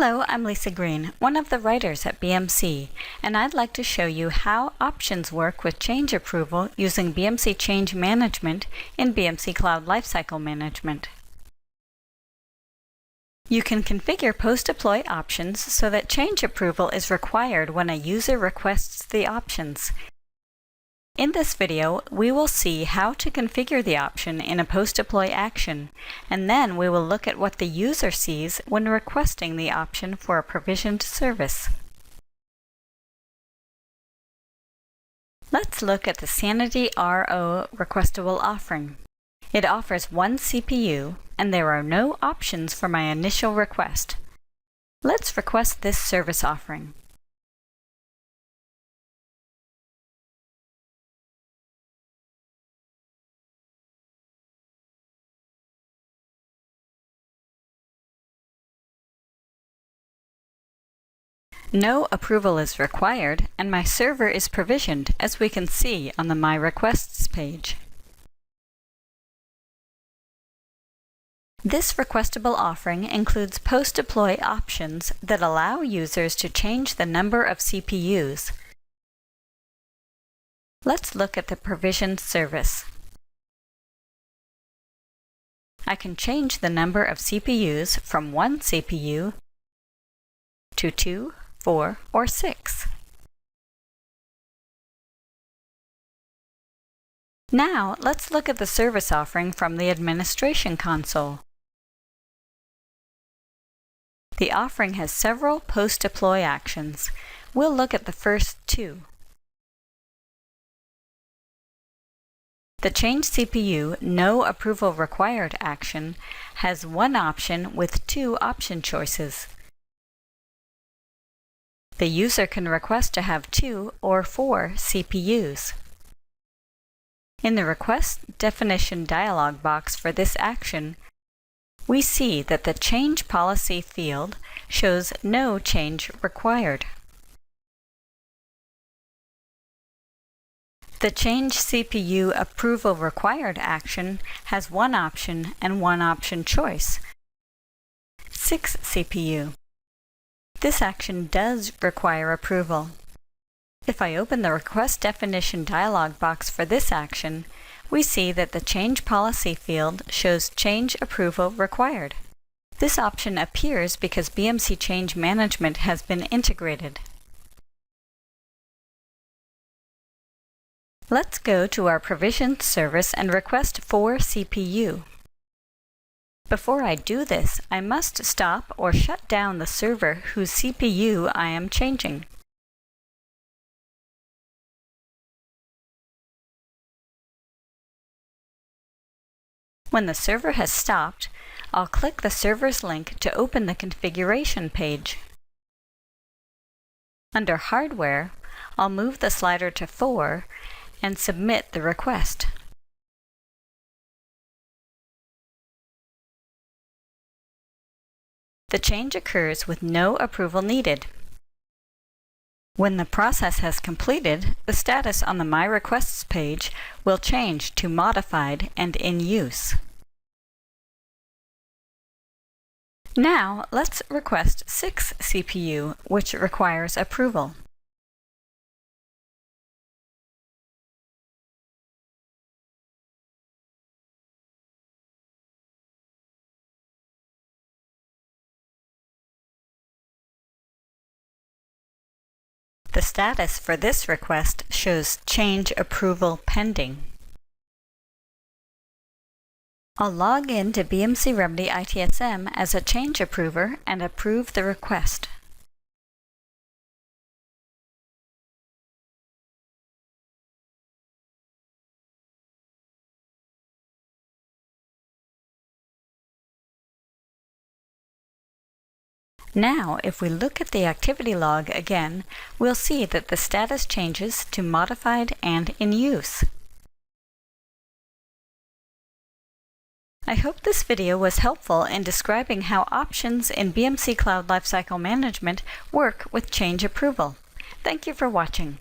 Hello, I'm Lisa Green, one of the writers at BMC, and I'd like to show you how options work with change approval using BMC Change Management in BMC Cloud Lifecycle Management. You can configure post-deploy options so that change approval is required when a user requests the options. In this video, we will see how to configure the option in a post-deploy action, and then we will look at what the user sees when requesting the option for a provisioned service. Let's look at the Sanity-RO requestable offering. It offers one CPU, and there are no options for my initial request. Let's request this service offering. No approval is required, and my server is provisioned, as we can see on the My Requests page. This requestable offering includes post-deploy options that allow users to change the number of CPUs. Let's look at the provisioned service. I can change the number of CPUs from 1 CPU to 2, 4, or 6. Now, let's look at the service offering from the administration console. The offering has several post-deploy actions. We'll look at the first two. The Change CPU No Approval Required action has one option with two option choices. The user can request to have 2 or 4 CPUs. In the Request Definition dialog box for this action, we see that the Change Policy field shows no change required. The Change CPU Approval Required action has one option and one option choice: 6 CPU. This action does require approval. If I open the Request Definition dialog box for this action, we see that the Change Policy field shows Change Approval Required. This option appears because BMC Change Management has been integrated. Let's go to our provisioned service and request 4 CPU. Before I do this, I must stop or shut down the server whose CPU I am changing. When the server has stopped, I'll click the server's link to open the configuration page. Under Hardware, I'll move the slider to 4 and submit the request. The change occurs with no approval needed. When the process has completed, the status on the My Requests page will change to Modified and in use. Now, let's request 6 CPU, which requires approval. The status for this request shows Change Approval Pending. I'll log in to BMC Remedy ITSM as a change approver and approve the request. Now, if we look at the activity log again, we'll see that the status changes to Modified and in use. I hope this video was helpful in describing how options in BMC Cloud Lifecycle Management work with change approval. Thank you for watching.